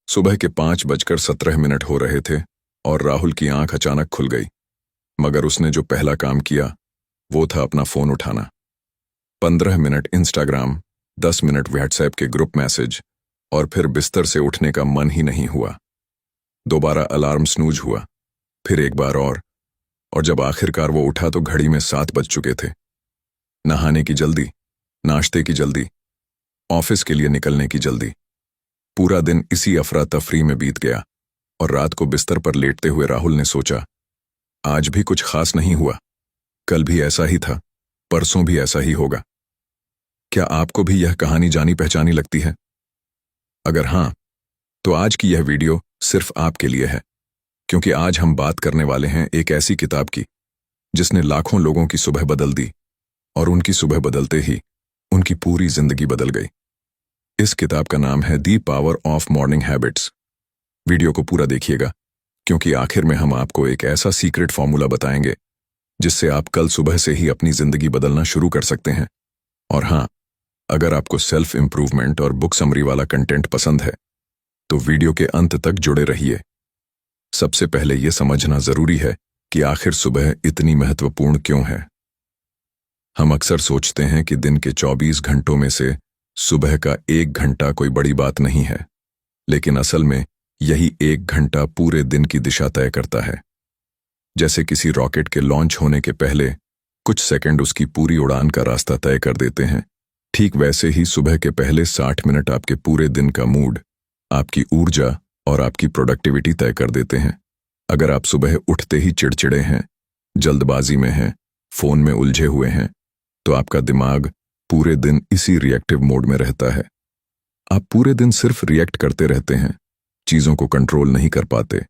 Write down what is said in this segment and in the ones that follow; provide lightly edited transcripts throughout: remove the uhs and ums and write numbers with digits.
सुबह के 5:17 हो रहे थे और राहुल की आंख अचानक खुल गई। मगर उसने जो पहला काम किया वो था अपना फोन उठाना। 15 मिनट इंस्टाग्राम, 10 मिनट व्हाट्सएप के ग्रुप मैसेज और फिर बिस्तर से उठने का मन ही नहीं हुआ। दोबारा अलार्म स्नूज हुआ, फिर एक बार और जब आखिरकार वो उठा तो घड़ी में 7 बज चुके थे। नहाने की जल्दी, नाश्ते की जल्दी, ऑफिस के लिए निकलने की जल्दी। पूरा दिन इसी अफरा तफरी में बीत गया और रात को बिस्तर पर लेटते हुए राहुल ने सोचा, आज भी कुछ खास नहीं हुआ। कल भी ऐसा ही था, परसों भी ऐसा ही होगा। क्या आपको भी यह कहानी जानी पहचानी लगती है? अगर हां, तो आज की यह वीडियो सिर्फ आपके लिए है, क्योंकि आज हम बात करने वाले हैं एक ऐसी किताब की जिसने लाखों लोगों की सुबह बदल दी और उनकी सुबह बदलते ही उनकी पूरी जिंदगी बदल गई। इस किताब का नाम है the power of morning habits. Video को पूरा देखिएगा, क्योंकि आखिर में हम आपको एक ऐसा सीक्रेट फॉर्मूला बताएंगे जिससे आप कल सुबह से ही अपनी जिंदगी बदलना शुरू कर सकते हैं। और हां, अगर आपको सेल्फ इंप्रूवमेंट और बुक समरी वाला कंटेंट पसंद है तो वीडियो के अंत तक जुड़े रहिए। सबसे पहले यह समझना जरूरी है कि आखिर सुबह इतनी महत्वपूर्ण क्यों है। हम अक्सर सोचते हैं कि दिन के 24 घंटों में से सुबह का 1 घंटा कोई बड़ी बात नहीं है, लेकिन असल में यही 1 घंटा पूरे दिन की दिशा तय करता है। जैसे किसी रॉकेट के लॉन्च होने के पहले कुछ सेकंड उसकी पूरी उड़ान का रास्ता तय कर देते हैं, ठीक वैसे ही सुबह के पहले 60 मिनट आपके पूरे दिन का मूड, आपकी ऊर्जा और आपकी प्रोडक्टिविटी तय कर देते हैं। अगर आप सुबह उठते ही चिड़चिड़े हैं, जल्दबाजी में हैं, फोन में उलझे हुए हैं, तो आपका दिमाग पूरे दिन इसी रिएक्टिव मोड में रहता है। आप पूरे दिन सिर्फ रिएक्ट करते रहते हैं, चीजों को कंट्रोल नहीं कर पाते।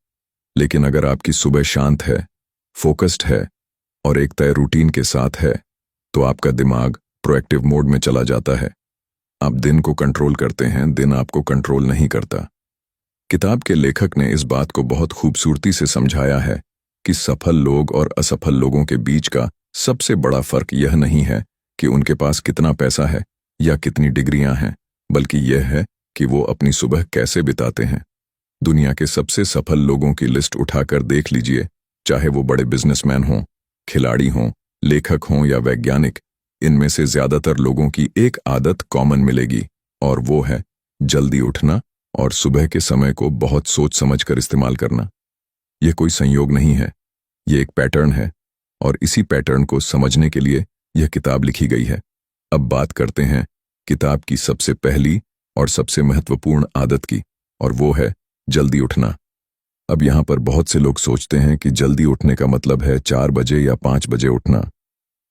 लेकिन अगर आपकी सुबह शांत है, फोकस्ड है और एक तय रूटीन के साथ है, तो आपका दिमाग प्रोएक्टिव मोड में चला जाता है। आप दिन को कंट्रोल करते हैं, दिन आपको कंट्रोल नहीं करता। किताब के लेखक ने इस बात को बहुत खूबसूरती से समझाया है कि सफल लोग और असफल लोगों के बीच का सबसे बड़ा फर्क यह नहीं है कि उनके पास कितना पैसा है या कितनी डिग्रियां हैं, बल्कि यह है कि वो अपनी सुबह कैसे बिताते हैं। दुनिया के सबसे सफल लोगों की लिस्ट उठाकर देख लीजिए, चाहे वो बड़े बिजनेसमैन हों, खिलाड़ी हों, लेखक हों या वैज्ञानिक, इनमें से ज्यादातर लोगों की एक आदत कॉमन मिलेगी, और वो है जल्दी उठना और सुबह के समय को बहुत सोच समझ कर इस्तेमाल करना। यह कोई संयोग नहीं है, ये एक पैटर्न है, और इसी पैटर्न को समझने के लिए यह किताब लिखी गई है। अब बात करते हैं किताब की सबसे पहली और सबसे महत्वपूर्ण आदत की, और वो है जल्दी उठना। अब यहां पर बहुत से लोग सोचते हैं कि जल्दी उठने का मतलब है 4 बजे या 5 बजे उठना,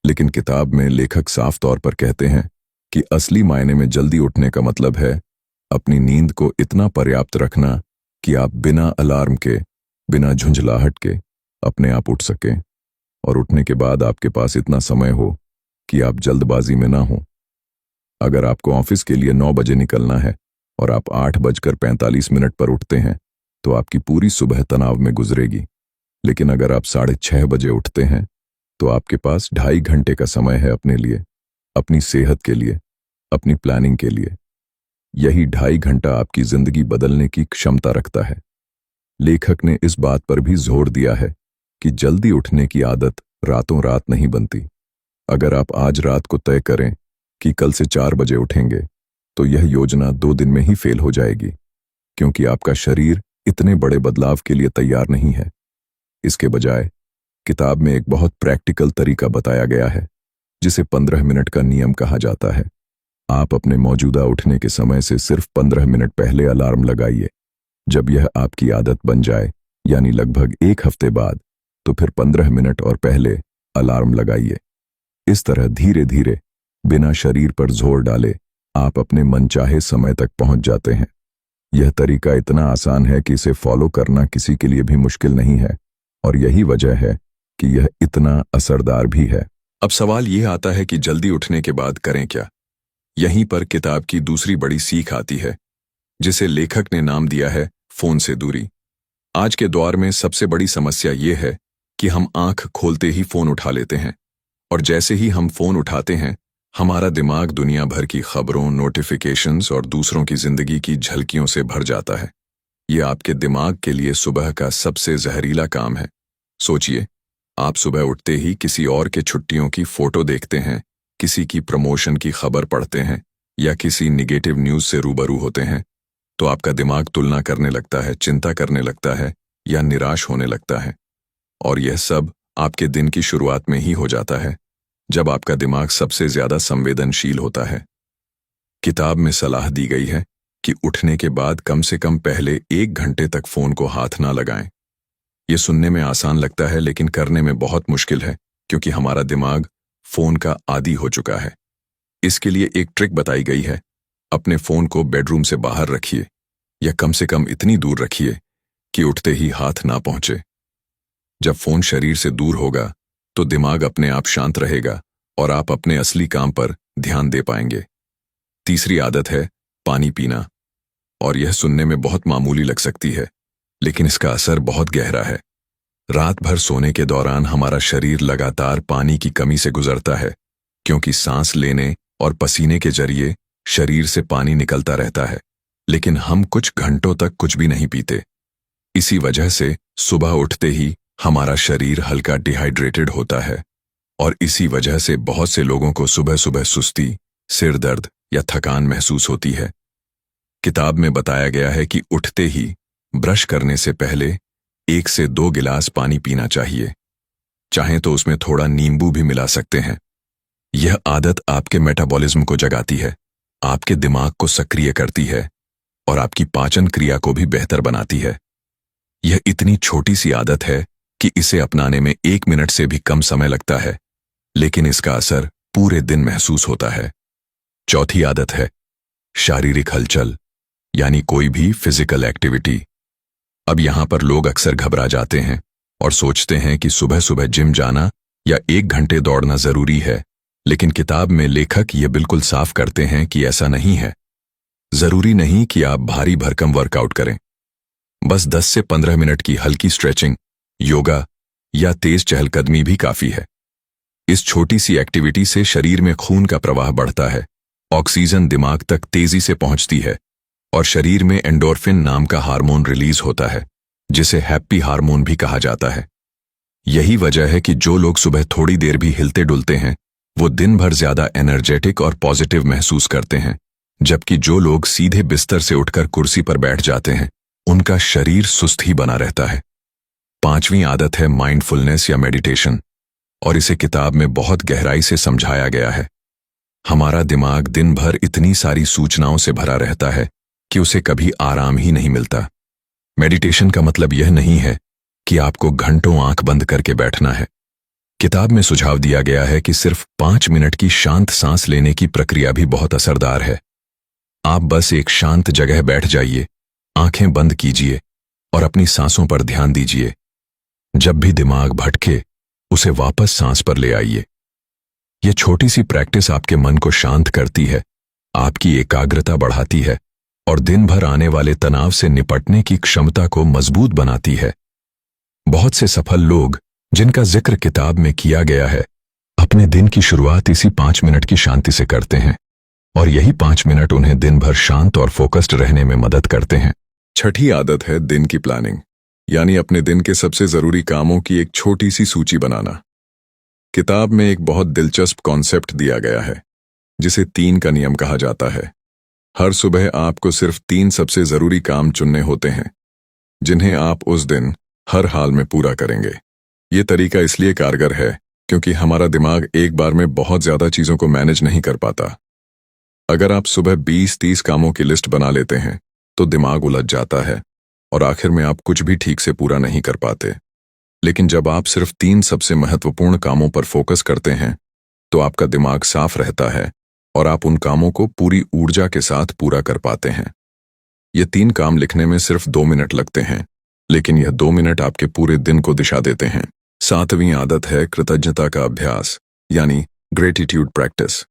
लेकिन किताब में लेखक साफ तौर पर कहते हैं कि असली मायने में जल्दी उठने का मतलब है अपनी नींद को इतना पर्याप्त रखना कि आप बिना अलार्म के, बिना झुंझलाहट के अपने आप उठ सकें, और उठने के बाद आपके पास इतना समय हो कि आप जल्दबाजी में ना हो। अगर आपको ऑफिस के लिए 9 बजे निकलना है और आप 8:45 पर उठते हैं, तो आपकी पूरी सुबह तनाव में गुजरेगी। लेकिन अगर आप 6:30 बजे उठते हैं, तो आपके पास 2.5 घंटे का समय है अपने लिए, अपनी सेहत के लिए, अपनी प्लानिंग के लिए। यही 2.5 घंटा आपकी जिंदगी बदलने की क्षमता रखता है। लेखक ने इस बात पर भी जोर दिया है कि जल्दी उठने की आदत रातों रात नहीं बनती। अगर आप आज रात को तय करें कि कल से 4 बजे उठेंगे, तो यह योजना 2 दिन में ही फेल हो जाएगी, क्योंकि आपका शरीर इतने बड़े बदलाव के लिए तैयार नहीं है। इसके बजाय किताब में एक बहुत प्रैक्टिकल तरीका बताया गया है, जिसे 15 मिनट का नियम कहा जाता है। आप अपने मौजूदा उठने के समय से सिर्फ 15 मिनट पहले अलार्म लगाइए। जब यह आपकी आदत बन जाए, यानी लगभग 1 हफ्ते बाद, तो फिर 15 मिनट और पहले अलार्म लगाइए। इस तरह धीरे धीरे, बिना शरीर पर जोर डाले, आप अपने मनचाहे समय तक पहुंच जाते हैं। यह तरीका इतना आसान है कि इसे फॉलो करना किसी के लिए भी मुश्किल नहीं है, और यही वजह है कि यह इतना असरदार भी है। अब सवाल यह आता है कि जल्दी उठने के बाद करें क्या? यहीं पर किताब की दूसरी बड़ी सीख आती है, जिसे लेखक ने नाम दिया है फोन से दूरी। आज के दौर में सबसे बड़ी समस्या यह है कि हम आंख खोलते ही फोन उठा लेते हैं, और जैसे ही हम फोन उठाते हैं, हमारा दिमाग दुनिया भर की खबरों, नोटिफिकेशंस और दूसरों की जिंदगी की झलकियों से भर जाता है। ये आपके दिमाग के लिए सुबह का सबसे जहरीला काम है। सोचिए, आप सुबह उठते ही किसी और के छुट्टियों की फोटो देखते हैं, किसी की प्रमोशन की खबर पढ़ते हैं या किसी निगेटिव न्यूज से रूबरू होते हैं, तो आपका दिमाग तुलना करने लगता है, चिंता करने लगता है या निराश होने लगता है। और यह सब आपके दिन की शुरुआत में ही हो जाता है, जब आपका दिमाग सबसे ज्यादा संवेदनशील होता है। किताब में सलाह दी गई है कि उठने के बाद कम से कम पहले 1 घंटे तक फोन को हाथ ना लगाएं। ये सुनने में आसान लगता है, लेकिन करने में बहुत मुश्किल है, क्योंकि हमारा दिमाग फोन का आदी हो चुका है। इसके लिए एक ट्रिक बताई गई है। अपने फोन को बेडरूम से बाहर रखिए, या कम से कम इतनी दूर रखिए कि उठते ही हाथ ना पहुंचे। जब फोन शरीर से दूर होगा तो दिमाग अपने आप शांत रहेगा और आप अपने असली काम पर ध्यान दे पाएंगे। तीसरी आदत है पानी पीना। और यह सुनने में बहुत मामूली लग सकती है, लेकिन इसका असर बहुत गहरा है। रात भर सोने के दौरान हमारा शरीर लगातार पानी की कमी से गुजरता है, क्योंकि सांस लेने और पसीने के जरिए शरीर से पानी निकलता रहता है, लेकिन हम कुछ घंटों तक कुछ भी नहीं पीते। इसी वजह से सुबह उठते ही हमारा शरीर हल्का डिहाइड्रेटेड होता है, और इसी वजह से बहुत से लोगों को सुबह सुबह सुस्ती, सिर दर्द या थकान महसूस होती है। किताब में बताया गया है कि उठते ही ब्रश करने से पहले 1 से 2 गिलास पानी पीना चाहिए। चाहें तो उसमें थोड़ा नींबू भी मिला सकते हैं। यह आदत आपके मेटाबॉलिज्म को जगाती है, आपके दिमाग को सक्रिय करती है और आपकी पाचन क्रिया को भी बेहतर बनाती है। यह इतनी छोटी सी आदत है कि इसे अपनाने में 1 मिनट से भी कम समय लगता है, लेकिन इसका असर पूरे दिन महसूस होता है। चौथी आदत है शारीरिक हलचल, यानी कोई भी फिजिकल एक्टिविटी। अब यहां पर लोग अक्सर घबरा जाते हैं और सोचते हैं कि सुबह सुबह जिम जाना या 1 घंटे दौड़ना जरूरी है, लेकिन किताब में लेखक ये बिल्कुल साफ करते हैं कि ऐसा नहीं है। जरूरी नहीं कि आप भारी भरकम वर्कआउट करें। बस 10 से 15 मिनट की हल्की स्ट्रेचिंग, योगा या तेज चहलकदमी भी काफी है। इस छोटी सी एक्टिविटी से शरीर में खून का प्रवाह बढ़ता है, ऑक्सीजन दिमाग तक तेजी से पहुंचती है और शरीर में एंडोर्फिन नाम का हार्मोन रिलीज होता है, जिसे हैप्पी हार्मोन भी कहा जाता है। यही वजह है कि जो लोग सुबह थोड़ी देर भी हिलते डुलते हैं, वो दिन भर ज्यादा एनर्जेटिक और पॉजिटिव महसूस करते हैं, जबकि जो लोग सीधे बिस्तर से उठकर कुर्सी पर बैठ जाते हैं, उनका शरीर सुस्त ही बना रहता है। 5वीं आदत है माइंडफुलनेस या मेडिटेशन, और इसे किताब में बहुत गहराई से समझाया गया है। हमारा दिमाग दिन भर इतनी सारी सूचनाओं से भरा रहता है कि उसे कभी आराम ही नहीं मिलता। मेडिटेशन का मतलब यह नहीं है कि आपको घंटों आंख बंद करके बैठना है। किताब में सुझाव दिया गया है कि सिर्फ 5 मिनट की शांत सांस लेने की प्रक्रिया भी बहुत असरदार है। आप बस एक शांत जगह बैठ जाइए, आंखें बंद कीजिए और अपनी सांसों पर ध्यान दीजिए। जब भी दिमाग भटके, उसे वापस सांस पर ले आइए। यह छोटी सी प्रैक्टिस आपके मन को शांत करती है, आपकी एकाग्रता बढ़ाती है और दिन भर आने वाले तनाव से निपटने की क्षमता को मजबूत बनाती है। बहुत से सफल लोग, जिनका जिक्र किताब में किया गया है, अपने दिन की शुरुआत इसी 5 मिनट की शांति से करते हैं, और यही 5 मिनट उन्हें दिन भर शांत और फोकस्ड रहने में मदद करते हैं। छठी आदत है दिन की प्लानिंग, यानी अपने दिन के सबसे जरूरी कामों की एक छोटी सी सूची बनाना। किताब में एक बहुत दिलचस्प कॉन्सेप्ट दिया गया है, जिसे 3 का नियम कहा जाता है। हर सुबह आपको सिर्फ 3 सबसे जरूरी काम चुनने होते हैं, जिन्हें आप उस दिन हर हाल में पूरा करेंगे। ये तरीका इसलिए कारगर है क्योंकि हमारा दिमाग एक बार में बहुत ज्यादा चीजों को मैनेज नहीं कर पाता। अगर आप सुबह 20-30 कामों की लिस्ट बना लेते हैं, तो दिमाग उलझ जाता है और आखिर में आप कुछ भी ठीक से पूरा नहीं कर पाते। लेकिन जब आप सिर्फ 3 सबसे महत्वपूर्ण कामों पर फोकस करते हैं, तो आपका दिमाग साफ रहता है और आप उन कामों को पूरी ऊर्जा के साथ पूरा कर पाते हैं। ये 3 काम लिखने में सिर्फ 2 मिनट लगते हैं, लेकिन यह 2 मिनट आपके पूरे दिन को दिशा देते हैं। 7वीं आदत है कृतज्ञता का अभ्यास, यानी ग्रेटिट्यूड प्रैक्टिस।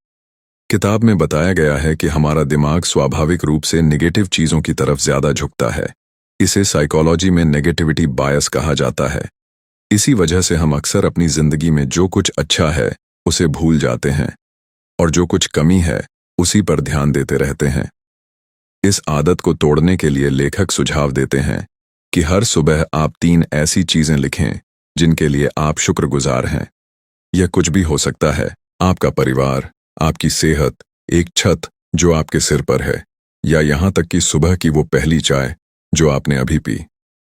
किताब में बताया गया है कि हमारा दिमाग स्वाभाविक रूप से नेगेटिव चीजों की तरफ ज्यादा झुकता है। इसे साइकोलॉजी में नेगेटिविटी बायस कहा जाता है। इसी वजह से हम अक्सर अपनी जिंदगी में जो कुछ अच्छा है उसे भूल जाते हैं और जो कुछ कमी है उसी पर ध्यान देते रहते हैं। इस आदत को तोड़ने के लिए लेखक सुझाव देते हैं कि हर सुबह आप 3 ऐसी चीजें लिखें जिनके लिए आप शुक्रगुजार हैं। यह कुछ भी हो सकता है, आपका परिवार, आपकी सेहत, एक छत जो आपके सिर पर है, या यहाँ तक कि सुबह की वो पहली चाय जो आपने अभी पी।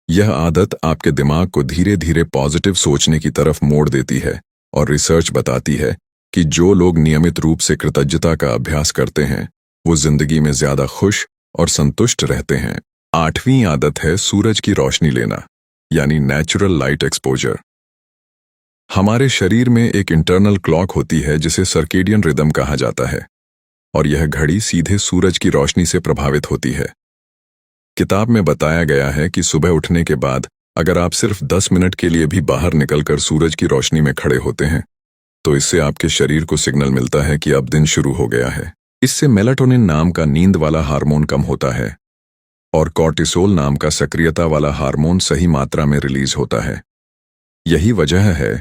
यह आदत आपके दिमाग को धीरे धीरे पॉजिटिव सोचने की तरफ मोड़ देती है और रिसर्च बताती है कि जो लोग नियमित रूप से कृतज्ञता का अभ्यास करते हैं वो जिंदगी में ज्यादा खुश और संतुष्ट रहते हैं। 8वीं आदत है सूरज की रोशनी लेना, यानी नेचुरल लाइट एक्सपोजर। हमारे शरीर में एक इंटरनल क्लॉक होती है जिसे सर्केडियन रिदम कहा जाता है, और यह घड़ी सीधे सूरज की रोशनी से प्रभावित होती है। किताब में बताया गया है कि सुबह उठने के बाद अगर आप सिर्फ 10 मिनट के लिए भी बाहर निकलकर सूरज की रोशनी में खड़े होते हैं तो इससे आपके शरीर को सिग्नल मिलता है कि अब दिन शुरू हो गया है। इससे मेलाटोनिन नाम का नींद वाला हार्मोन कम होता है और कॉर्टिसोल नाम का सक्रियता वाला हार्मोन सही मात्रा में रिलीज होता है। यही वजह है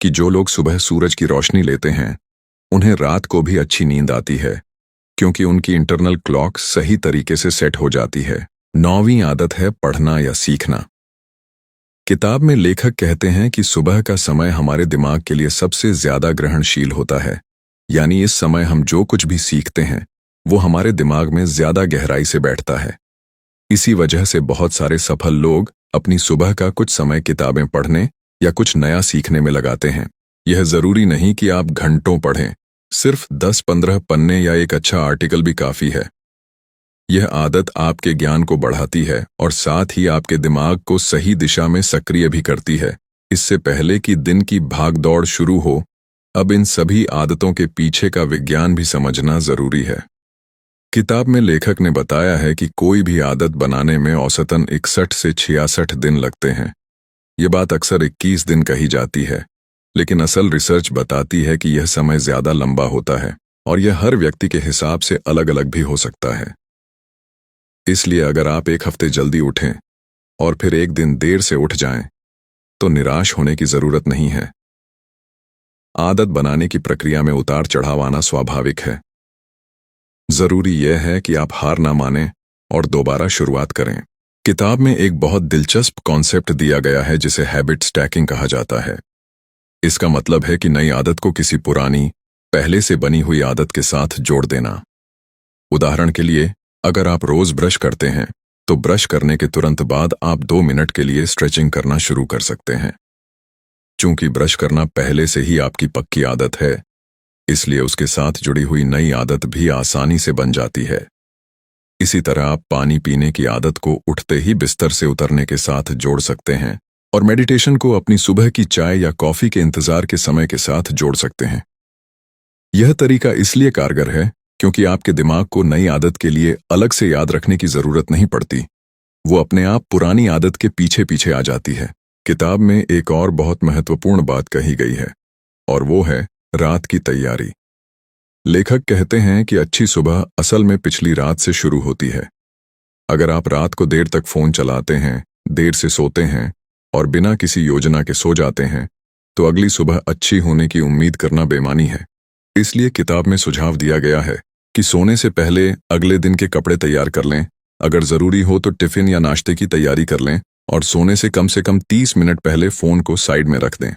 कि जो लोग सुबह सूरज की रोशनी लेते हैं उन्हें रात को भी अच्छी नींद आती है, क्योंकि उनकी इंटरनल क्लॉक सही तरीके से सेट हो जाती है। 9वीं आदत है पढ़ना या सीखना। किताब में लेखक कहते हैं कि सुबह का समय हमारे दिमाग के लिए सबसे ज्यादा ग्रहणशील होता है, यानी इस समय हम जो कुछ भी सीखते हैं वो हमारे दिमाग में ज्यादा गहराई से बैठता है। इसी वजह से बहुत सारे सफल लोग अपनी सुबह का कुछ समय किताबें पढ़ने या कुछ नया सीखने में लगाते हैं। यह जरूरी नहीं कि आप घंटों पढ़ें, सिर्फ 10-15 पन्ने या एक अच्छा आर्टिकल भी काफी है। यह आदत आपके ज्ञान को बढ़ाती है और साथ ही आपके दिमाग को सही दिशा में सक्रिय भी करती है। इससे पहले कि दिन की भागदौड़ शुरू हो, अब इन सभी आदतों के पीछे का विज्ञान भी समझना जरूरी है। किताब में लेखक ने बताया है कि कोई भी आदत बनाने में औसतन 61 से 66 दिन लगते हैं। ये बात अक्सर 21 दिन कही जाती है, लेकिन असल रिसर्च बताती है कि यह समय ज्यादा लंबा होता है और यह हर व्यक्ति के हिसाब से अलग अलग भी हो सकता है। इसलिए अगर आप एक हफ्ते जल्दी उठें और फिर एक दिन देर से उठ जाएं, तो निराश होने की जरूरत नहीं है। आदत बनाने की प्रक्रिया में उतार चढ़ाव आना स्वाभाविक है। जरूरी यह है कि आप हार ना मानें और दोबारा शुरुआत करें। किताब में एक बहुत दिलचस्प कॉन्सेप्ट दिया गया है जिसे हैबिट स्टैकिंग कहा जाता है। इसका मतलब है कि नई आदत को किसी पुरानी, पहले से बनी हुई आदत के साथ जोड़ देना। उदाहरण के लिए, अगर आप रोज ब्रश करते हैं तो ब्रश करने के तुरंत बाद आप 2 मिनट के लिए स्ट्रेचिंग करना शुरू कर सकते हैं। चूंकि ब्रश करना पहले से ही आपकी पक्की आदत है, इसलिए उसके साथ जुड़ी हुई नई आदत भी आसानी से बन जाती है। इसी तरह आप पानी पीने की आदत को उठते ही बिस्तर से उतरने के साथ जोड़ सकते हैं और मेडिटेशन को अपनी सुबह की चाय या कॉफी के इंतजार के समय के साथ जोड़ सकते हैं। यह तरीका इसलिए कारगर है क्योंकि आपके दिमाग को नई आदत के लिए अलग से याद रखने की जरूरत नहीं पड़ती, वो अपने आप पुरानी आदत के पीछे पीछे आ जाती है। किताब में एक और बहुत महत्वपूर्ण बात कही गई है और वो है रात की तैयारी। लेखक कहते हैं कि अच्छी सुबह असल में पिछली रात से शुरू होती है। अगर आप रात को देर तक फोन चलाते हैं, देर से सोते हैं और बिना किसी योजना के सो जाते हैं, तो अगली सुबह अच्छी होने की उम्मीद करना बेमानी है। इसलिए किताब में सुझाव दिया गया है कि सोने से पहले अगले दिन के कपड़े तैयार कर लें, अगर जरूरी हो तो टिफिन या नाश्ते की तैयारी कर लें और सोने से कम 30 मिनट पहले फोन को साइड में रख दें।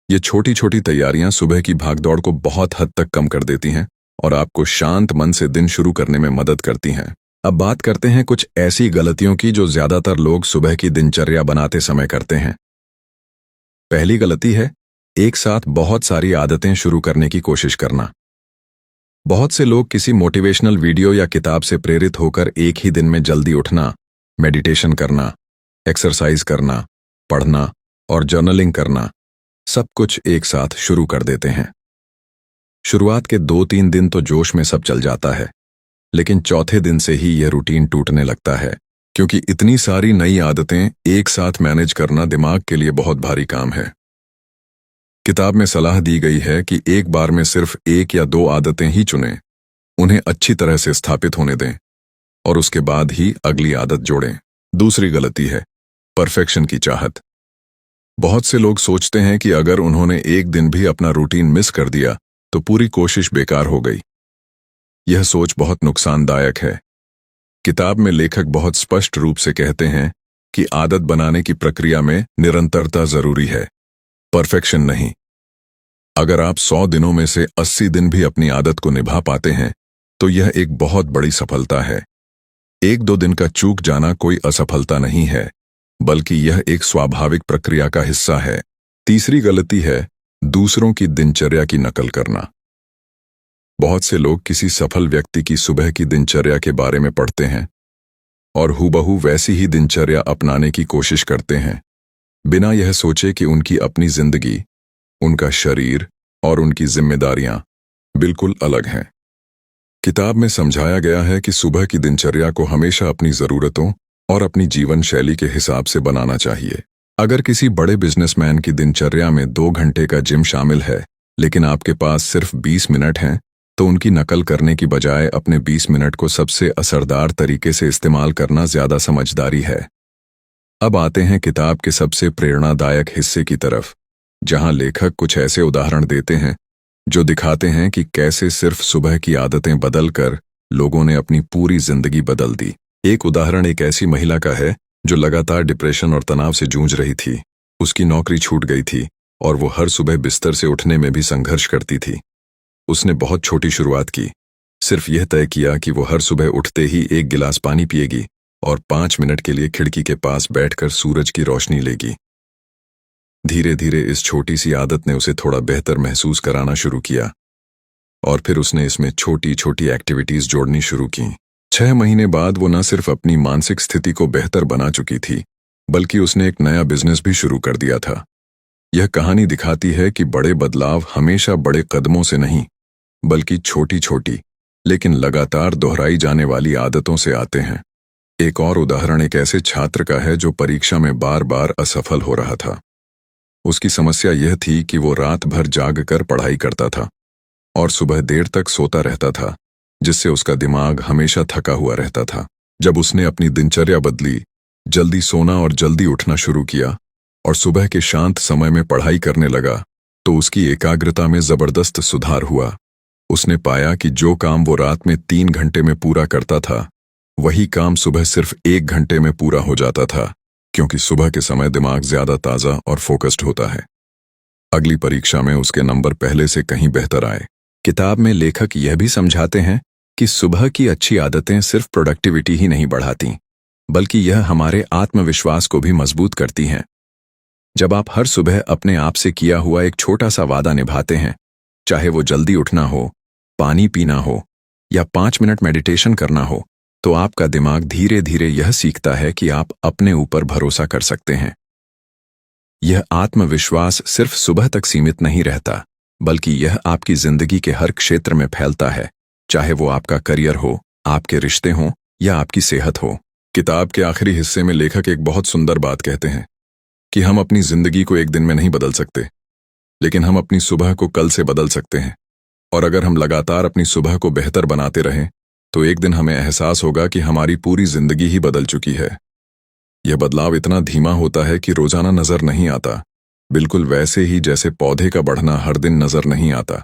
ये छोटी छोटी तैयारियां सुबह की भागदौड़ को बहुत हद तक कम कर देती हैं और आपको शांत मन से दिन शुरू करने में मदद करती हैं। अब बात करते हैं कुछ ऐसी गलतियों की जो ज्यादातर लोग सुबह की दिनचर्या बनाते समय करते हैं। पहली गलती है एक साथ बहुत सारी आदतें शुरू करने की कोशिश करना। बहुत से लोग किसी मोटिवेशनल वीडियो या किताब से प्रेरित होकर एक ही दिन में जल्दी उठना, मेडिटेशन करना, एक्सरसाइज करना, पढ़ना और जर्नलिंग करना, सब कुछ एक साथ शुरू कर देते हैं। शुरुआत के 2-3 दिन तो जोश में सब चल जाता है, लेकिन चौथे दिन से ही यह रूटीन टूटने लगता है, क्योंकि इतनी सारी नई आदतें एक साथ मैनेज करना दिमाग के लिए बहुत भारी काम है। किताब में सलाह दी गई है कि एक बार में सिर्फ 1 या 2 आदतें ही चुनें, उन्हें अच्छी तरह से स्थापित होने दें और उसके बाद ही अगली आदत जोड़ें। दूसरी गलती है परफेक्शन की चाहत। बहुत से लोग सोचते हैं कि अगर उन्होंने एक दिन भी अपना रूटीन मिस कर दिया तो पूरी कोशिश बेकार हो गई। यह सोच बहुत नुकसानदायक है। किताब में लेखक बहुत स्पष्ट रूप से कहते हैं कि आदत बनाने की प्रक्रिया में निरंतरता जरूरी है, परफेक्शन नहीं। अगर आप 100 दिनों में से 80 दिन भी अपनी आदत को निभा पाते हैं तो यह एक बहुत बड़ी सफलता है। 1-2 दिन का चूक जाना कोई असफलता नहीं है, बल्कि यह एक स्वाभाविक प्रक्रिया का हिस्सा है। तीसरी गलती है दूसरों की दिनचर्या की नकल करना। बहुत से लोग किसी सफल व्यक्ति की सुबह की दिनचर्या के बारे में पढ़ते हैं और हूबहू वैसी ही दिनचर्या अपनाने की कोशिश करते हैं, बिना यह सोचे कि उनकी अपनी जिंदगी, उनका शरीर और उनकी जिम्मेदारियां बिल्कुल अलग हैं। किताब में समझाया गया है कि सुबह की दिनचर्या को हमेशा अपनी जरूरतों और अपनी जीवन शैली के हिसाब से बनाना चाहिए। अगर किसी बड़े बिजनेसमैन की दिनचर्या में 2 घंटे का जिम शामिल है, लेकिन आपके पास सिर्फ 20 मिनट हैं, तो उनकी नकल करने की बजाय अपने 20 मिनट को सबसे असरदार तरीके से इस्तेमाल करना ज्यादा समझदारी है। अब आते हैं किताब के सबसे प्रेरणादायक हिस्से की तरफ, जहां लेखक कुछ ऐसे उदाहरण देते हैं जो दिखाते हैं कि कैसे सिर्फ सुबह की आदतें बदलकर लोगों ने अपनी पूरी जिंदगी बदल दी। एक उदाहरण एक ऐसी महिला का है जो लगातार डिप्रेशन और तनाव से जूझ रही थी। उसकी नौकरी छूट गई थी और वो हर सुबह बिस्तर से उठने में भी संघर्ष करती थी। उसने बहुत छोटी शुरुआत की, सिर्फ यह तय किया कि वो हर सुबह उठते ही 1 गिलास पानी पिएगी और 5 मिनट के लिए खिड़की के पास बैठकर सूरज की रोशनी लेगी। धीरे धीरे इस छोटी सी आदत ने उसे थोड़ा बेहतर महसूस कराना शुरू किया और फिर उसने इसमें छोटी छोटी एक्टिविटीज जोड़नी शुरू की। 6 महीने बाद वो न सिर्फ अपनी मानसिक स्थिति को बेहतर बना चुकी थी, बल्कि उसने एक नया बिजनेस भी शुरू कर दिया था। यह कहानी दिखाती है कि बड़े बदलाव हमेशा बड़े कदमों से नहीं, बल्कि छोटी छोटी लेकिन लगातार दोहराई जाने वाली आदतों से आते हैं। एक और उदाहरण एक ऐसे छात्र का है जो परीक्षा में बार बार असफल हो रहा था। उसकी समस्या यह थी कि वो रात भर जाग कर पढ़ाई करता था और सुबह देर तक सोता रहता था, जिससे उसका दिमाग हमेशा थका हुआ रहता था। जब उसने अपनी दिनचर्या बदली, जल्दी सोना और जल्दी उठना शुरू किया और सुबह के शांत समय में पढ़ाई करने लगा, तो उसकी एकाग्रता में जबरदस्त सुधार हुआ। उसने पाया कि जो काम वो रात में 3 घंटे में पूरा करता था, वही काम सुबह सिर्फ 1 घंटे में पूरा हो जाता था, क्योंकि सुबह के समय दिमाग ज्यादा ताजा और फोकस्ड होता है। अगली परीक्षा में उसके नंबर पहले से कहीं बेहतर आए। किताब में लेखक यह भी समझाते हैं कि सुबह की अच्छी आदतें सिर्फ प्रोडक्टिविटी ही नहीं बढ़ाती, बल्कि यह हमारे आत्मविश्वास को भी मजबूत करती हैं। जब आप हर सुबह अपने आप से किया हुआ एक छोटा सा वादा निभाते हैं, चाहे वो जल्दी उठना हो, पानी पीना हो या 5 मिनट मेडिटेशन करना हो, तो आपका दिमाग धीरे धीरे यह सीखता है कि आप अपने ऊपर भरोसा कर सकते हैं। यह आत्मविश्वास सिर्फ सुबह तक सीमित नहीं रहता, बल्कि यह आपकी जिंदगी के हर क्षेत्र में फैलता है, चाहे वो आपका करियर हो, आपके रिश्ते हों या आपकी सेहत हो। किताब के आखिरी हिस्से में लेखक एक बहुत सुंदर बात कहते हैं कि हम अपनी जिंदगी को एक दिन में नहीं बदल सकते, लेकिन हम अपनी सुबह को कल से बदल सकते हैं। और अगर हम लगातार अपनी सुबह को बेहतर बनाते रहें, तो एक दिन हमें एहसास होगा कि हमारी पूरी जिंदगी ही बदल चुकी है। यह बदलाव इतना धीमा होता है कि रोजाना नजर नहीं आता, बिल्कुल वैसे ही जैसे पौधे का बढ़ना हर दिन नजर नहीं आता,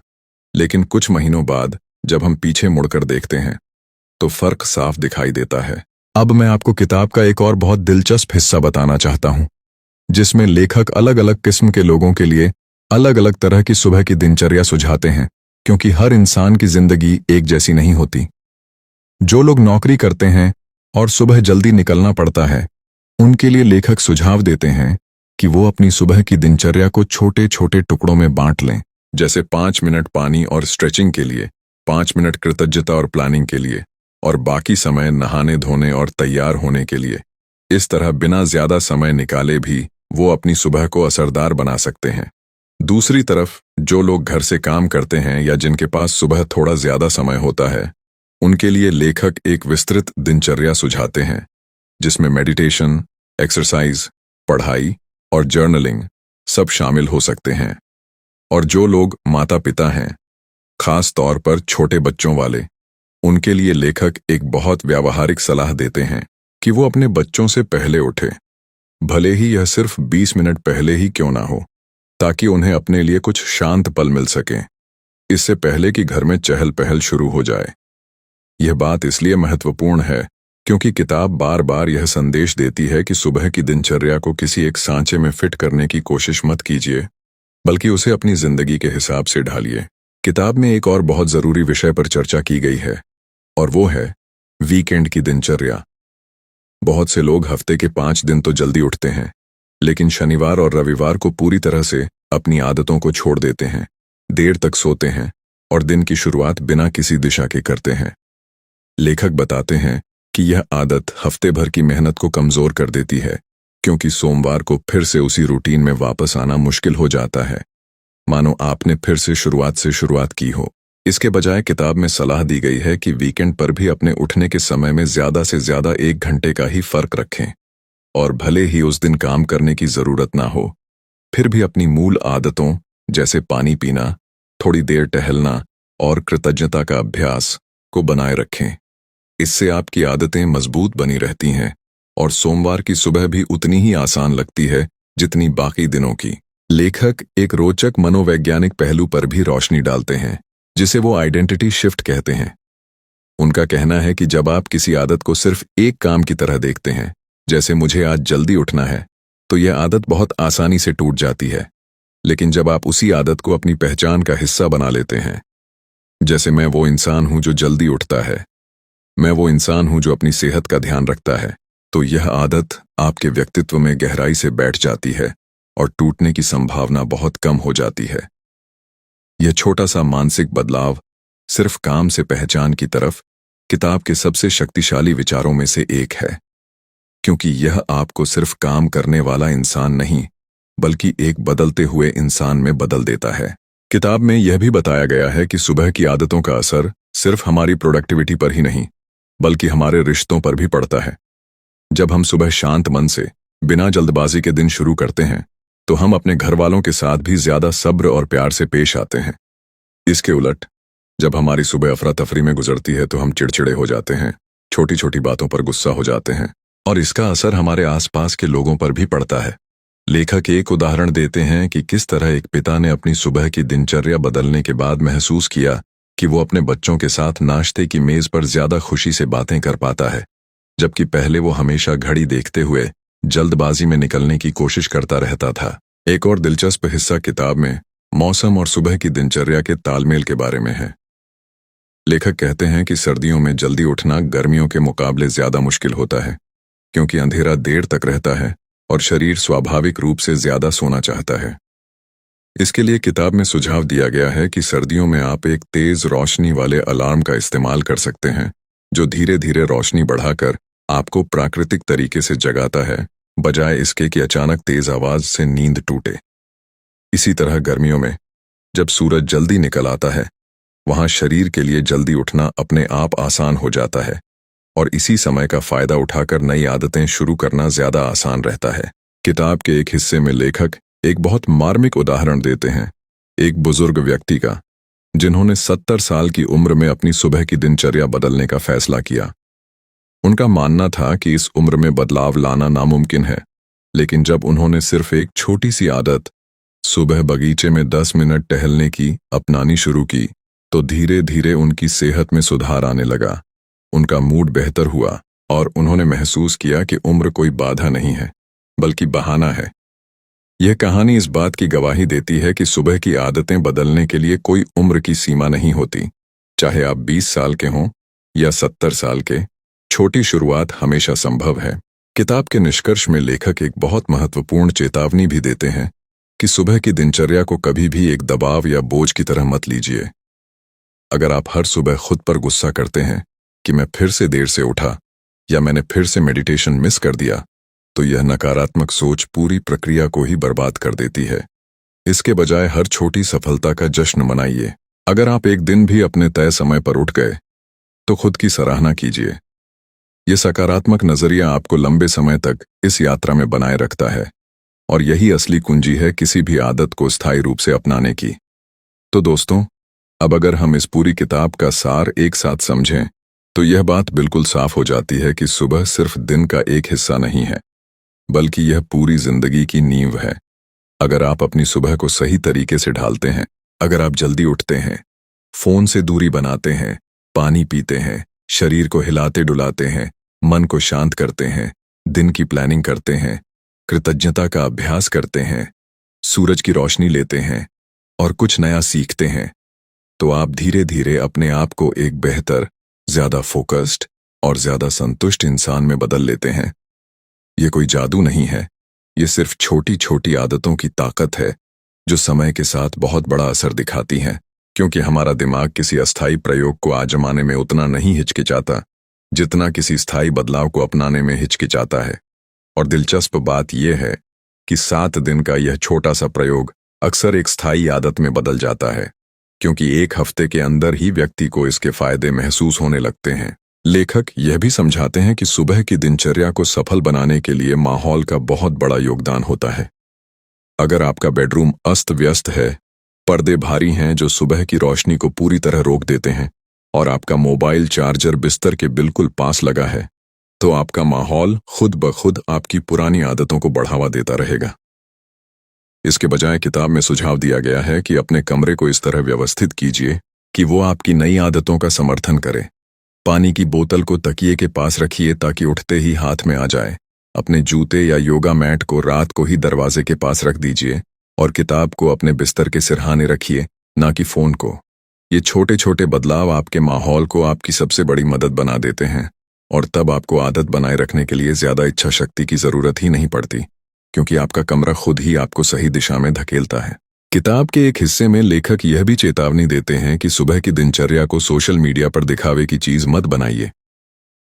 लेकिन कुछ महीनों बाद जब हम पीछे मुड़कर देखते हैं तो फर्क साफ दिखाई देता है। अब मैं आपको किताब का एक और बहुत दिलचस्प हिस्सा बताना चाहता हूं, जिसमें लेखक अलग अलग किस्म के लोगों के लिए अलग अलग तरह की सुबह की दिनचर्या सुझाते हैं, क्योंकि हर इंसान की जिंदगी एक जैसी नहीं होती। जो लोग नौकरी करते हैं और सुबह जल्दी निकलना पड़ता है, उनके लिए लेखक सुझाव देते हैं कि वो अपनी सुबह की दिनचर्या को छोटे छोटे टुकड़ों में बांट लें, जैसे 5 मिनट पानी और स्ट्रेचिंग के लिए, 5 मिनट कृतज्ञता और प्लानिंग के लिए, और बाकी समय नहाने धोने और तैयार होने के लिए। इस तरह बिना ज्यादा समय निकाले भी वो अपनी सुबह को असरदार बना सकते हैं। दूसरी तरफ जो लोग घर से काम करते हैं या जिनके पास सुबह थोड़ा ज्यादा समय होता है, उनके लिए लेखक एक विस्तृत दिनचर्या सुझाते हैं, जिसमें मेडिटेशन, एक्सरसाइज, पढ़ाई और जर्नलिंग सब शामिल हो सकते हैं। और जो लोग माता पिता हैं, खास तौर पर छोटे बच्चों वाले, उनके लिए लेखक एक बहुत व्यावहारिक सलाह देते हैं कि वो अपने बच्चों से पहले उठे, भले ही यह सिर्फ 20 मिनट पहले ही क्यों ना हो, ताकि उन्हें अपने लिए कुछ शांत पल मिल सके, इससे पहले कि घर में चहल पहल शुरू हो जाए। यह बात इसलिए महत्वपूर्ण है क्योंकि किताब बार बार यह संदेश देती है कि सुबह की दिनचर्या को किसी एक सांचे में फिट करने की कोशिश मत कीजिए, बल्कि उसे अपनी जिंदगी के हिसाब से ढालिए। किताब में एक और बहुत जरूरी विषय पर चर्चा की गई है, और वो है वीकेंड की दिनचर्या। बहुत से लोग हफ्ते के 5 दिन तो जल्दी उठते हैं, लेकिन शनिवार और रविवार को पूरी तरह से अपनी आदतों को छोड़ देते हैं, देर तक सोते हैं और दिन की शुरुआत बिना किसी दिशा के करते हैं। लेखक बताते हैं कि यह आदत हफ्ते भर की मेहनत को कमजोर कर देती है, क्योंकि सोमवार को फिर से उसी रूटीन में वापस आना मुश्किल हो जाता है, मानो आपने फिर से शुरुआत की हो। इसके बजाय किताब में सलाह दी गई है कि वीकेंड पर भी अपने उठने के समय में ज्यादा से ज्यादा 1 घंटे का ही फर्क रखें, और भले ही उस दिन काम करने की जरूरत ना हो, फिर भी अपनी मूल आदतों जैसे पानी पीना, थोड़ी देर टहलना और कृतज्ञता का अभ्यास को बनाए रखें। इससे आपकी आदतें मजबूत बनी रहती हैं और सोमवार की सुबह भी उतनी ही आसान लगती है जितनी बाकी दिनों की। लेखक एक रोचक मनोवैज्ञानिक पहलू पर भी रोशनी डालते हैं, जिसे वो आइडेंटिटी शिफ्ट कहते हैं। उनका कहना है कि जब आप किसी आदत को सिर्फ एक काम की तरह देखते हैं, जैसे मुझे आज जल्दी उठना है, तो यह आदत बहुत आसानी से टूट जाती है। लेकिन जब आप उसी आदत को अपनी पहचान का हिस्सा बना लेते हैं, जैसे मैं वो इंसान हूं जो जल्दी उठता है, मैं वो इंसान हूं जो अपनी सेहत का ध्यान रखता है, तो यह आदत आपके व्यक्तित्व में गहराई से बैठ जाती है और टूटने की संभावना बहुत कम हो जाती है। यह छोटा सा मानसिक बदलाव सिर्फ काम से पहचान की तरफ किताब के सबसे शक्तिशाली विचारों में से एक है, क्योंकि यह आपको सिर्फ काम करने वाला इंसान नहीं, बल्कि एक बदलते हुए इंसान में बदल देता है। किताब में यह भी बताया गया है कि सुबह की आदतों का असर सिर्फ हमारी प्रोडक्टिविटी पर ही नहीं, बल्कि हमारे रिश्तों पर भी पड़ता है। जब हम सुबह शांत मन से बिना जल्दबाजी के दिन शुरू करते हैं, तो हम अपने घर वालों के साथ भी ज्यादा सब्र और प्यार से पेश आते हैं। इसके उलट जब हमारी सुबह अफरा तफरी में गुजरती है, तो हम चिड़चिड़े हो जाते हैं, छोटी छोटी बातों पर गुस्सा हो जाते हैं, और इसका असर हमारे आसपास के लोगों पर भी पड़ता है। लेखक एक उदाहरण देते हैं कि किस तरह एक पिता ने अपनी सुबह की दिनचर्या बदलने के बाद महसूस किया कि वो अपने बच्चों के साथ नाश्ते की मेज पर ज्यादा खुशी से बातें कर पाता है, जबकि पहले वो हमेशा घड़ी देखते हुए जल्दबाजी में निकलने की कोशिश करता रहता था। एक और दिलचस्प हिस्सा किताब में मौसम और सुबह की दिनचर्या के तालमेल के बारे में है। लेखक कहते हैं कि सर्दियों में जल्दी उठना गर्मियों के मुकाबले ज्यादा मुश्किल होता है, क्योंकि अंधेरा देर तक रहता है और शरीर स्वाभाविक रूप से ज्यादा सोना चाहता है। इसके लिए किताब में सुझाव दिया गया है कि सर्दियों में आप एक तेज रोशनी वाले अलार्म का इस्तेमाल कर सकते हैं, जो धीरे धीरे रोशनी बढ़ाकर आपको प्राकृतिक तरीके से जगाता है, बजाय इसके कि अचानक तेज आवाज से नींद टूटे। इसी तरह गर्मियों में जब सूरज जल्दी निकल आता है, वहां शरीर के लिए जल्दी उठना अपने आप आसान हो जाता है, और इसी समय का फायदा उठाकर नई आदतें शुरू करना ज्यादा आसान रहता है। किताब के एक हिस्से में लेखक एक बहुत मार्मिक उदाहरण देते हैं, एक बुजुर्ग व्यक्ति का, जिन्होंने 70 साल की उम्र में अपनी सुबह की दिनचर्या बदलने का फैसला किया। उनका मानना था कि इस उम्र में बदलाव लाना नामुमकिन है, लेकिन जब उन्होंने सिर्फ एक छोटी सी आदत, सुबह बगीचे में 10 मिनट टहलने की, अपनानी शुरू की, तो धीरे धीरे उनकी सेहत में सुधार आने लगा। उनका मूड बेहतर हुआ और उन्होंने महसूस किया कि उम्र कोई बाधा नहीं है, बल्कि बहाना है। यह कहानी इस बात की गवाही देती है कि सुबह की आदतें बदलने के लिए कोई उम्र की सीमा नहीं होती। चाहे आप 20 साल के हों या 70 साल के, छोटी शुरुआत हमेशा संभव है। किताब के निष्कर्ष में लेखक एक बहुत महत्वपूर्ण चेतावनी भी देते हैं कि सुबह की दिनचर्या को कभी भी एक दबाव या बोझ की तरह मत लीजिए। अगर आप हर सुबह खुद पर गुस्सा करते हैं कि मैं फिर से देर से उठा या मैंने फिर से मेडिटेशन मिस कर दिया, तो यह नकारात्मक सोच पूरी प्रक्रिया को ही बर्बाद कर देती है। इसके बजाय हर छोटी सफलता का जश्न मनाइए। अगर आप एक दिन भी अपने तय समय पर उठ गए, तो खुद की सराहना कीजिए। यह सकारात्मक नजरिया आपको लंबे समय तक इस यात्रा में बनाए रखता है, और यही असली कुंजी है किसी भी आदत को स्थायी रूप से अपनाने की। तो दोस्तों, अब अगर हम इस पूरी किताब का सार एक साथ समझें, तो यह बात बिल्कुल साफ हो जाती है कि सुबह सिर्फ दिन का एक हिस्सा नहीं है, बल्कि यह पूरी जिंदगी की नींव है। अगर आप अपनी सुबह को सही तरीके से ढालते हैं, अगर आप जल्दी उठते हैं, फोन से दूरी बनाते हैं, पानी पीते हैं, शरीर को हिलाते डुलाते हैं, मन को शांत करते हैं, दिन की प्लानिंग करते हैं, कृतज्ञता का अभ्यास करते हैं, सूरज की रोशनी लेते हैं और कुछ नया सीखते हैं, तो आप धीरे धीरे अपने आप को एक बेहतर, ज्यादा फोकस्ड और ज्यादा संतुष्ट इंसान में बदल लेते हैं। ये कोई जादू नहीं है, ये सिर्फ छोटी छोटी आदतों की ताकत है जो समय के साथ बहुत बड़ा असर दिखाती हैं, क्योंकि हमारा दिमाग किसी अस्थायी प्रयोग को आजमाने में उतना नहीं हिचकिचाता जितना किसी स्थायी बदलाव को अपनाने में हिचकिचाता है। और दिलचस्प बात यह है कि 7 दिन का यह छोटा सा प्रयोग अक्सर एक स्थायी आदत में बदल जाता है, क्योंकि एक हफ्ते के अंदर ही व्यक्ति को इसके फायदे महसूस होने लगते हैं। लेखक यह भी समझाते हैं कि सुबह की दिनचर्या को सफल बनाने के लिए माहौल का बहुत बड़ा योगदान होता है। अगर आपका बेडरूम अस्त व्यस्त है, पर्दे भारी हैं जो सुबह की रोशनी को पूरी तरह रोक देते हैं, और आपका मोबाइल चार्जर बिस्तर के बिल्कुल पास लगा है, तो आपका माहौल खुद ब खुद आपकी पुरानी आदतों को बढ़ावा देता रहेगा। इसके बजाय किताब में सुझाव दिया गया है कि अपने कमरे को इस तरह व्यवस्थित कीजिए कि वो आपकी नई आदतों का समर्थन करे। पानी की बोतल को तकिए के पास रखिए ताकि उठते ही हाथ में आ जाए। अपने जूते या योगा मैट को रात को ही दरवाजे के पास रख दीजिए और किताब को अपने बिस्तर के सिरहाने रखिए, ना कि फोन को। ये छोटे छोटे बदलाव आपके माहौल को आपकी सबसे बड़ी मदद बना देते हैं, और तब आपको आदत बनाए रखने के लिए ज्यादा इच्छा शक्ति की जरूरत ही नहीं पड़ती, क्योंकि आपका कमरा खुद ही आपको सही दिशा में धकेलता है। किताब के एक हिस्से में लेखक यह भी चेतावनी देते हैं कि सुबह की दिनचर्या को सोशल मीडिया पर दिखावे की चीज मत बनाइए।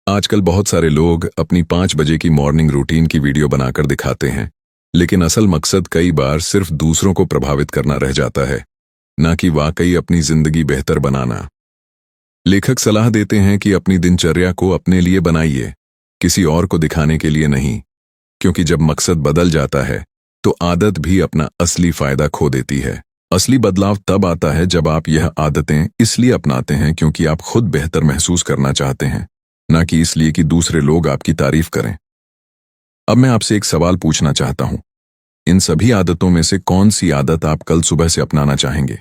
आजकल बहुत सारे लोग अपनी 5 बजे की मॉर्निंग रूटीन की वीडियो बनाकर दिखाते हैं, लेकिन असल मकसद कई बार सिर्फ दूसरों को प्रभावित करना रह जाता है, ना कि वाकई अपनी जिंदगी बेहतर बनाना। लेखक सलाह देते हैं कि अपनी दिनचर्या को अपने लिए बनाइए, किसी और को दिखाने के लिए नहीं, क्योंकि जब मकसद बदल जाता है तो आदत भी अपना असली फायदा खो देती है। असली बदलाव तब आता है जब आप यह आदतें इसलिए अपनाते हैं क्योंकि आप खुद बेहतर महसूस करना चाहते हैं, ना कि इसलिए कि दूसरे लोग आपकी तारीफ करें। अब मैं आपसे एक सवाल पूछना चाहता हूं, इन सभी आदतों में से कौन सी आदत आप कल सुबह से अपनाना चाहेंगे?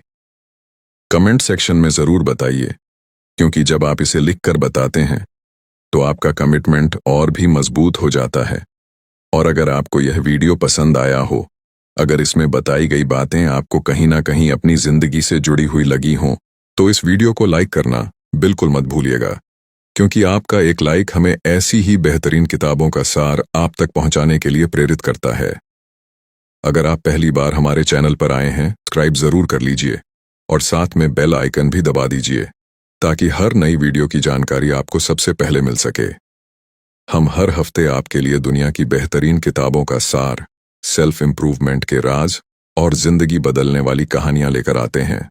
कमेंट सेक्शन में जरूर बताइए, क्योंकि जब आप इसे लिखकर बताते हैं तो आपका कमिटमेंट और भी मजबूत हो जाता है। और अगर आपको यह वीडियो पसंद आया हो, अगर इसमें बताई गई बातें आपको कहीं ना कहीं अपनी जिंदगी से जुड़ी हुई लगी हों, तो इस वीडियो को लाइक करना बिल्कुल मत भूलिएगा, क्योंकि आपका एक लाइक हमें ऐसी ही बेहतरीन किताबों का सार आप तक पहुंचाने के लिए प्रेरित करता है। अगर आप पहली बार हमारे चैनल पर आए हैं, सब्सक्राइब जरूर कर लीजिए और साथ में बेल आइकन भी दबा दीजिए, ताकि हर नई वीडियो की जानकारी आपको सबसे पहले मिल सके। हम हर हफ्ते आपके लिए दुनिया की बेहतरीन किताबों का सार, सेल्फ इंप्रूवमेंट के राज और जिंदगी बदलने वाली कहानियां लेकर आते हैं,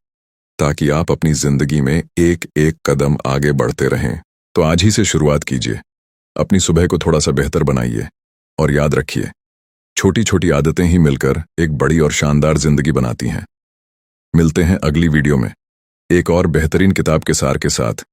ताकि आप अपनी जिंदगी में एक एक कदम आगे बढ़ते रहें। तो आज ही से शुरुआत कीजिए, अपनी सुबह को थोड़ा सा बेहतर बनाइए, और याद रखिए, छोटी छोटी आदतें ही मिलकर एक बड़ी और शानदार जिंदगी बनाती हैं। मिलते हैं अगली वीडियो में एक और बेहतरीन किताब के सार के साथ।